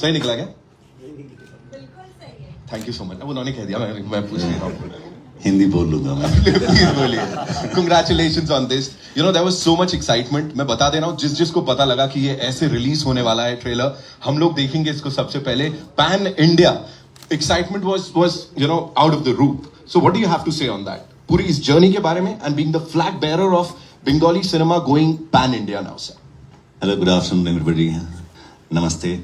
सही निकला क्या? Thank you so much. अब उन्होंने कह दिया, मैं पूछ नहीं रहा हूँ. हिंदी बोल लूंगा मैं. प्लीज बोलिए. Congratulations on this. You know there was so much excitement. मैं बता दे रहा हूँ, जिसको पता लगा कि ये ऐसे रिलीज होने वाला है ट्रेलर, हम लोग देखेंगे इसको सबसे पहले pan India. Excitement was you know out of the roof. So what do you have to say on that? पूरी इस जर्नी के बारे में and being the flag bearer of Bengali cinema going pan India now, sir. Hello, good afternoon everybody. नमस्ते.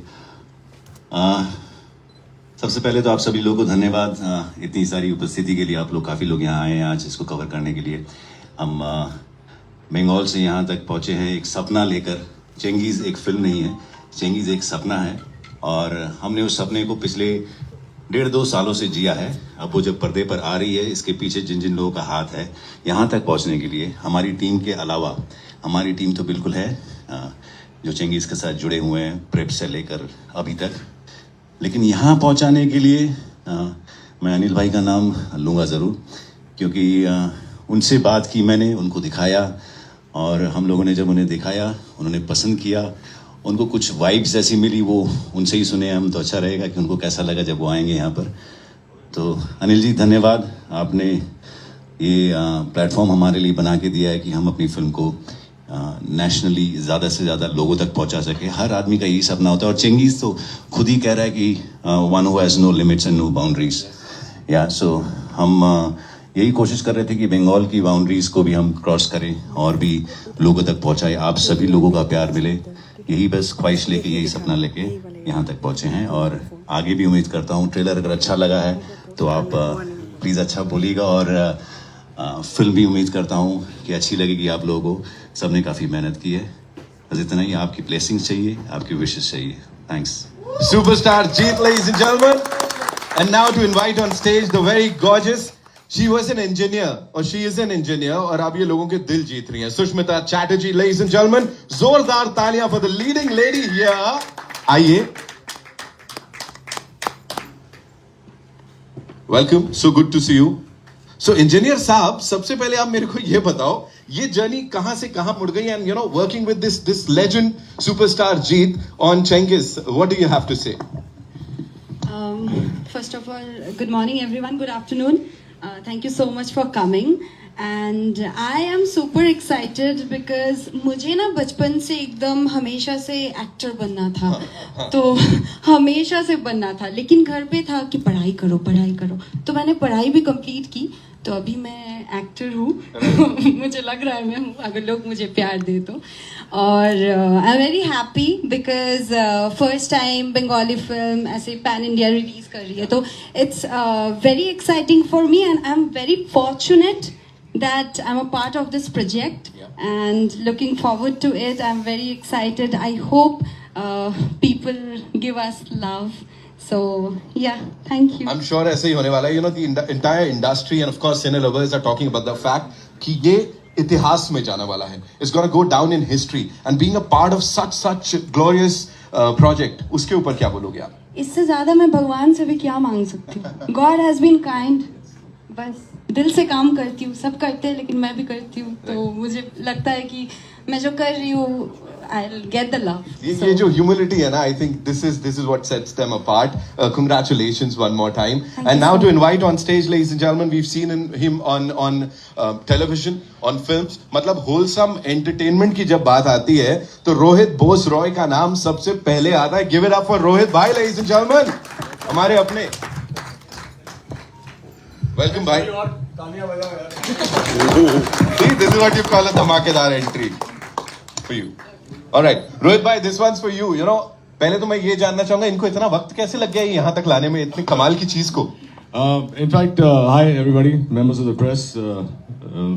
सबसे पहले तो आप सभी लोगों को धन्यवाद इतनी सारी उपस्थिति के लिए. आप लोग काफ़ी लोग यहाँ आए हैं आज इसको कवर करने के लिए. हम बंगाल से यहाँ तक पहुँचे हैं एक सपना लेकर. चेंगीज़ एक फिल्म नहीं है, चेंगीज़ एक सपना है और हमने उस सपने को पिछले 1.5-2 सालों से जिया है. अब वो जब पर्दे पर आ रही है, इसके पीछे जिन जिन लोगों का हाथ है यहाँ तक पहुँचने के लिए, हमारी टीम के अलावा, हमारी टीम तो बिल्कुल है जो चेंगीज़ के साथ जुड़े हुए हैं प्रेप से लेकर अभी तक. लेकिन यहाँ पहुँचाने के लिए मैं अनिल भाई का नाम लूँगा ज़रूर, क्योंकि उनसे बात की मैंने, उनको दिखाया और हम लोगों ने जब उन्हें दिखाया उन्होंने पसंद किया. उनको कुछ वाइब्स ऐसी मिली, वो उनसे ही सुने हम तो अच्छा रहेगा कि उनको कैसा लगा जब वो आएंगे यहाँ पर. तो अनिल जी धन्यवाद, आपने ये प्लेटफॉर्म हमारे लिए बना के दिया है कि हम अपनी फिल्म को नेशनली ज़्यादा से ज़्यादा लोगों तक पहुंचा सके. हर आदमी का यही सपना होता है और चेंगीज़ तो खुद ही कह रहा है कि one who has no limits and no boundaries. Yeah so हम यही कोशिश कर रहे थे कि बंगाल की बाउंड्रीज को भी हम क्रॉस करें और भी लोगों तक पहुंचाए. आप सभी लोगों का प्यार मिले, यही बस ख्वाहिश लेके, यही सपना लेके यहाँ तक पहुँचे हैं. और आगे भी उम्मीद करता हूँ ट्रेलर अगर अच्छा लगा है तो आप प्लीज़ अच्छा बोलिएगा. और फिल्म भी उम्मीद करता हूँ कि अच्छी लगेगी आप लोगों को. सबने काफ़ी मेहनत की है. बस इतना ही, आपकी ब्लेसिंग्स चाहिए, आपकी विशेस चाहिए. Thanks. Superstar Jeet, ladies and gentlemen. And now to invite on stage the very gorgeous. She was an engineer, or she is an engineer, और अब ये लोगों के दिल जीत रही हैं. Sushmita Chatterjee, ladies and gentlemen. जोरदार तालियां for the leading lady here. आइए. Welcome. So good to see you. So engineer साहब, सबसे पहले आप मेरे को ये बताओ, ये जर्नी कहां से कहां मुड़ गई, and you know working with this legend superstar Jeet on Chengiz, what do you have to say? First of all, good morning everyone, good afternoon. Thank you so much for coming and I am super excited because मुझे ना बचपन से एकदम हमेशा से actor बनना था. तो हमेशा से बनना था, लेकिन घर पे था कि पढ़ाई करो पढ़ाई करो. तो मैंने पढ़ाई भी कंप्लीट की, तो अभी मैं एक्टर हूँ. मुझे लग रहा है मैं हूँ, अगर लोग मुझे प्यार दे तो. और I am very happy because first time Bengali film ऐसे पैन इंडिया रिलीज कर रही है, तो it's very exciting for me and I am very fortunate that I'm a part of this project and looking forward to it. I'm very excited. I hope people give us love. So yeah, thank you. I'm sure ऐसे ही होने वाला है. You know the entire industry and of course cine lovers are talking about the fact कि ये इतिहास में जाने वाला है. It's gonna go down in history and being a part of such glorious project. उसके ऊपर क्या बोलोगे आप? इससे ज़्यादा मैं भगवान से भी क्या मांग सकती हूँ. God has been kind. बस दिल से काम करती हूँ, सब करते हैं लेकिन मैं भी करती हूँ, तो मुझे लगता है कि मैं जो कर रही हूँ I'll get the love. ये जो humility है ना, I think this is what sets them apart. Congratulations one more time. And now to invite on stage, ladies and gentlemen, we've seen him on television, on films. मतलब wholesome entertainment की जब बात आती है तो रोहित बोस रॉय का नाम सबसे पहले आता है. Give it up for Rohit भाई, ladies and gentlemen. हमारे अपने. Welcome भाई. See, this is what you call a धमाकेदार entry for you. Alright, Rohit भाई, this one's for you. You know, पहले तो मैं ये जानना चाहूंगा, इनको इतना वक्त कैसे लग गया यहाँ तक लाने में, इतनी कमाल की चीज को? In fact, hi everybody, members of the press,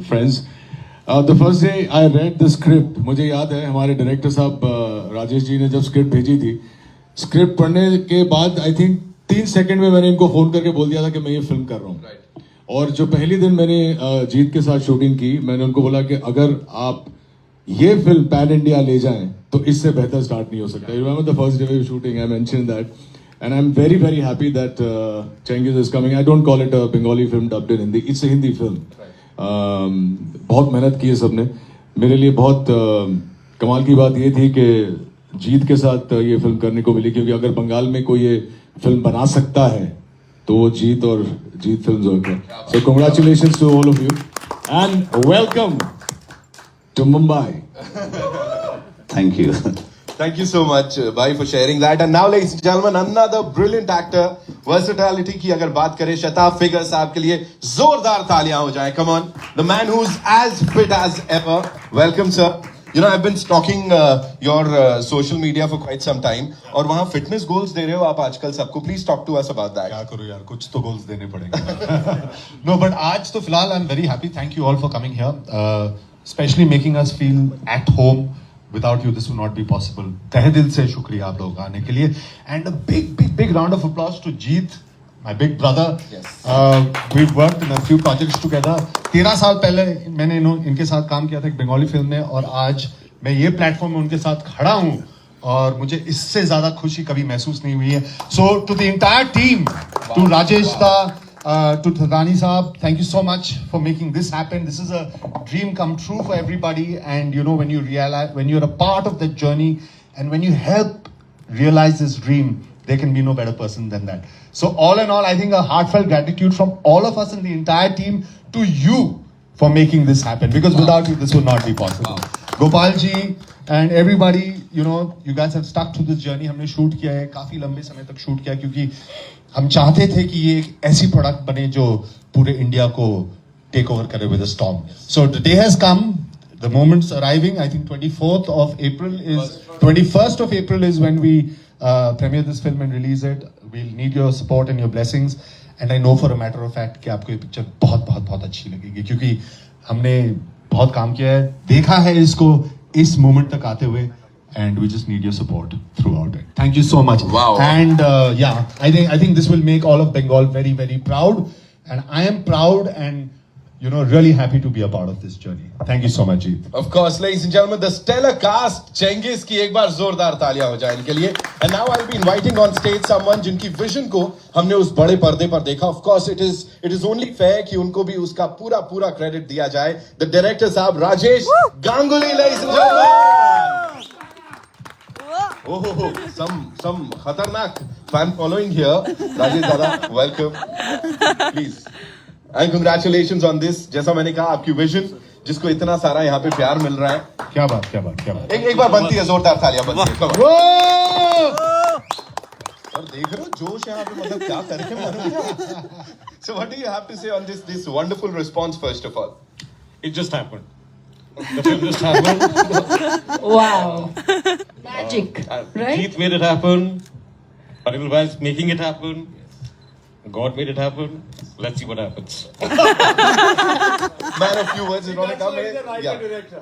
friends. The first day I read the script, मुझे याद है हमारे डायरेक्टर साहब राजेश जी ने जब स्क्रिप्ट भेजी थी, स्क्रिप्ट पढ़ने के बाद I think 3 सेकंड में मैंने इनको फोन करके बोल दिया था कि मैं ये फिल्म कर रहा हूँ. और जो पहली दिन मैंने जीत के साथ शूटिंग की, मैंने उनको बोला कि अगर आप ये फिल्म पैन इंडिया ले जाएं तो इससे बेहतर स्टार्ट नहीं हो सकता. You remember the first day we were shooting, I mentioned that, and I'm very very happy that Chengiz is coming. I don't call it a Bengali film dubbed in Hindi. It's a Hindi film. बहुत मेहनत की है सबने. मेरे लिए बहुत कमाल की बात ये थी कि जीत के साथ ये फिल्म करने को मिली, क्योंकि अगर बंगाल में कोई ये फिल्म बना सकता है तो वो जीत और जीत फिल्म्स होते हैं. So congratulations to all of you and welcome to Mumbai. Thank you. Thank you so much, bhai, for sharing that. And now, ladies and gentlemen, another brilliant actor. Versatility की अगर बात करें, शताब फिगर साहब के लिए जोरदार तालियां हो जाएं. Come on, the man who's as fit as ever. Welcome, sir. You know, I've been stalking your social media for quite some time. और वहाँ fitness goals दे रहे हो आप आजकल सबको. Please talk to us about that. क्या करूँ यार, कुछ तो गोल्स देने पड़ेंगे. No, but आज तो फिलहाल I'm very happy. Thank you all for coming here, especially making us feel at home. Without you, this would not be possible. तहे दिल से शुक्रिया आप लोगों का आने के लिए. And a big round of applause to Jeet, my big brother. Yes. We've worked in a few projects together. 13 साल पहले मैंने इनके साथ काम किया था एक बंगाली फिल्म में, और आज मैं ये प्लेटफॉर्म में उनके साथ खड़ा हूँ और मुझे इससे ज्यादा खुशी कभी महसूस नहीं हुई है. So to the entire team, to Rajesh da, to Thadani Saab, thank you so much for making this happen. This is a dream come true for everybody, and you know, when you realize, when you're a part of that journey, and when you help realize this dream, there can be no better person than that. So all in all, I think a heartfelt gratitude from all of us and the entire team to you for making this happen, because without you, this would not be possible. Gopal ji and everybody, you know, you guys have stuck to this journey. हमने shoot किया है, काफी लंबे समय तक shoot किया, क्योंकि हम चाहते थे कि ये एक ऐसी प्रोडक्ट बने जो पूरे इंडिया को टेक ओवर करे with a storm. So the day has come, the moment's arriving. I think 21st of April is when we premiere this film and release it. We'll need your support and your blessings. And I know for a matter of fact कि आपको ये picture बहुत अच्छी लगेगी, क्योंकि हमने बहुत काम किया है, देखा है इसको इस मोमेंट तक आते हुए, and we just need your support throughout it. Thank you so much. Wow. And yeah, I think this will make all of Bengal very proud, and I am proud and, you know, really happy to be a part of this journey. Thank you so much, Jeet. Of course, ladies and gentlemen, the stellar cast, Cengiz की एक बार जोरदार तालियां हो जाए इनके लिए. And now I'll be inviting on stage someone जिनकी vision को हमने उस बड़े पर्दे पर देखा. Of course, it is only fair कि उनको भी उसका पूरा credit दिया जाए. The director साहब Rajesh Ganguly, ladies and gentlemen. Oh, some खतरनाक fan following here. Rajesh Dada, welcome. Please. And congratulations on this. जैसा मैंने कहा, आपकी विजन जिसको इतना सारा यहाँ पे प्यार मिल रहा है. क्या बात. एक बार बनती है जोरदार तालियां बनती है. Come on. और देख रहे हो जोश यहाँ पे, मतलब क्या करके मर गया. So what do you have to say on this wonderful response first of all? It just happened. The film just happened. Wow. Magic, right? Keith made it happen. Parimal Bhai is making it happen. God made it happen. Let's see what happens. Man of few words, इन्होंने कहा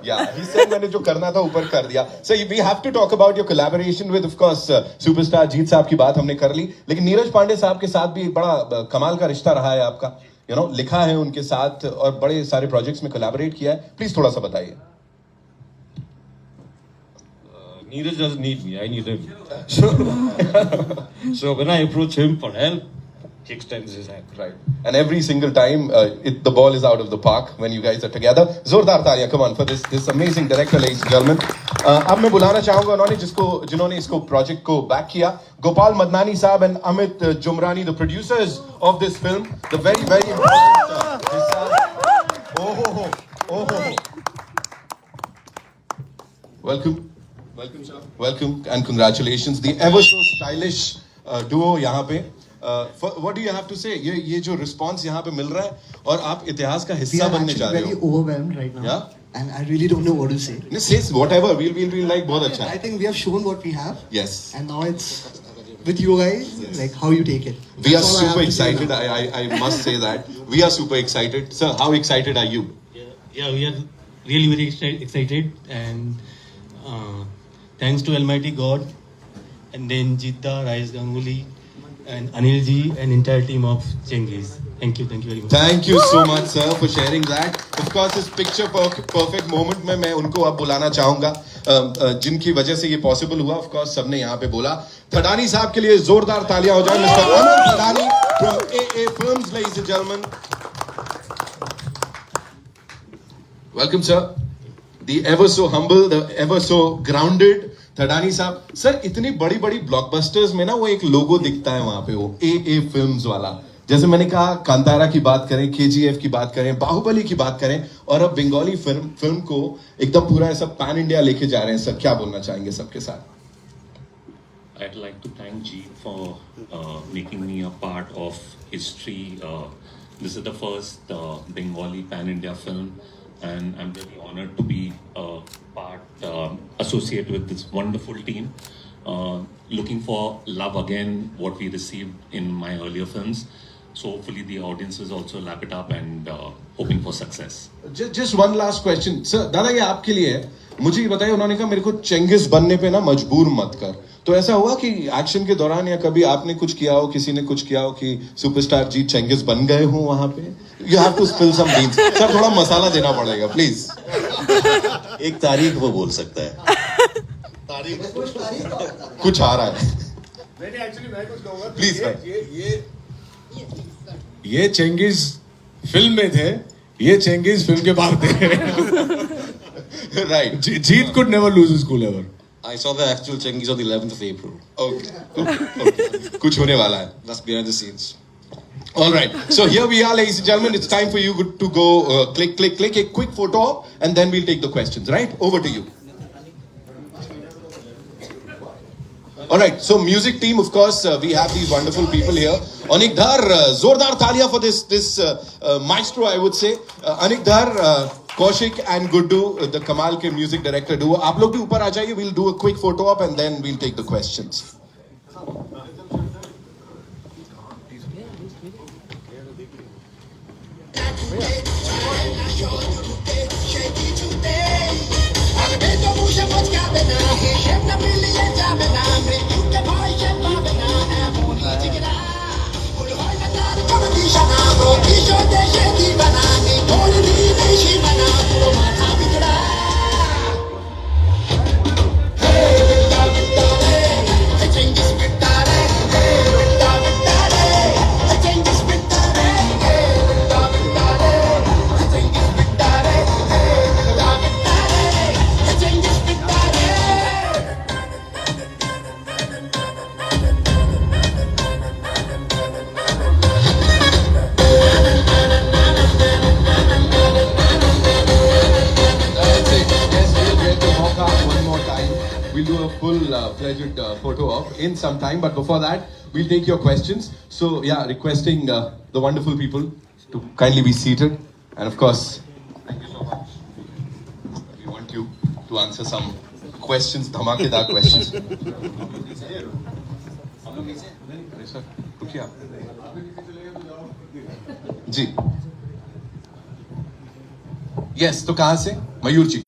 yeah, he said मैंने जो करना था ऊपर कर दिया. So we have to talk about your collaboration with, of course, superstar जीत साहब की बात हमने कर ली, लेकिन नीरज पांडे साहब के साथ भी एक बड़ा कमाल का रिश्ता रहा है आपका. You know, लिखा है उनके साथ और बड़े सारे प्रोजेक्ट्स में कोलैबोरेट किया है. प्लीज थोड़ा सा बताइए. Neeraj doesn't need me, I need him. So when I approach him for help, he extends his hand. Right. And every single time, the ball is out of the park when you guys are together. Zordar taaliyan, come on, for this amazing director, ladies and gentlemen. अब मैं बुलाना चाहूंगा जिन्होंने इसको project को back किया, गोपाल मदनानी साहब and Amit Jumrani, the producers of this film, the very important welcome sir, welcome and congratulations, the ever so stylish duo यहाँ पे. What do you have to say? ये जो response यहाँ पे मिल रहा है और आप इतिहास का हिस्सा बनने जा रहे हो. We are actually very overwhelmed right now. Yeah? And I really don't know what to say. Say whatever. We'll like बहुत अच्छा. I think we have shown what we have. Yes. And now it's with you guys, like how you take it. We are That's all I have super to say excited. now. I must say that. We are super excited. Sir, how excited are you? Yeah, we are really very excited, and thanks to Almighty God, and then Jita, Rajesh Ganguly, and Anil ji, and entire team of Cengiz. Thank you very much. Thank you so much, sir, for sharing that. Of course, इस picture perfect moment में मैं उनको अब बुलाना चाहूँगा, जिनकी वजह से ये possible हुआ. Of course, सबने यहाँ पे बोला. थडानी साहब के लिए जोरदार तालियां हो जाए. Mr. Aman Thadani from AA Films, ladies and gentlemen. Welcome, sir. The ever so humble, the ever so grounded, Thadani साहब, सर इतनी बड़ी बड़ी ब्लॉकबस्टर्स में ना वो एक लोगो दिखता है वहां पे, वो ए फिल्म्स वाला। जैसे मैंने कहा, कांतारा की बात करें, केजीएफ की बात करें, बाहुबली की बात करें, और अब बंगाली फिल्म को एकदम पूरा ऐसा पैन इंडिया लेके जा रहे हैं सर। क्या बोलना चाहेंगे सबके साथ? I'd like to thank Jeet for making me a part of history. This is the first Bengali pan-India film, and I'm very honored to be associated with this wonderful team. Looking for love again, what we received in my earlier films. So hopefully the audiences also lap it up, and hoping for success. Just one last question, sir. दादा ये आपके लिए है। मुझे ये बताइए, उन्होंने कहा मेरे को चेंगिस बनने पे ना मजबूर मत कर, तो ऐसा हुआ कि एक्शन के दौरान या कभी आपने कुछ किया हो, किसी ने कुछ किया हो कि सुपरस्टार जी चेंगिस बन गए हो वहां पे? You have to spill some beans sir, थोड़ा मसाला देना पड़ेगा प्लीज। एक तारीख वो बोल सकता है। कुछ आ रहा है प्लीज ये चेंगिस फिल्म में थे, ये चेंगिस फिल्म के बाद थे। Right. Jeet could never lose his cool ever. I saw the actual Chengiz on the 11th of April. Okay. कुछ होने वाला है। That's behind the scenes. All right. So here we are, ladies and gentlemen. It's time for you to go click a quick photo op, and then we'll take the questions. Right? Over to you. All right. So music team, of course, we have these wonderful people here. Anik Dhar, zordar thalia for this maestro, I would say. Anik Dhar, Kaushik and Guddu, the Kamal ke music director duo. आप लोग भी ऊपर आ जाइए. We'll do a quick photo op and then we'll take the questions. We'll do a full-fledged photo op in some time, but before that, we'll take your questions. So, yeah, requesting the wonderful people to kindly be seated. And of course, thank you so much. We want you to answer some questions, dhamakedar questions. Ji, yes, तो कहाँ से? मयूर जी.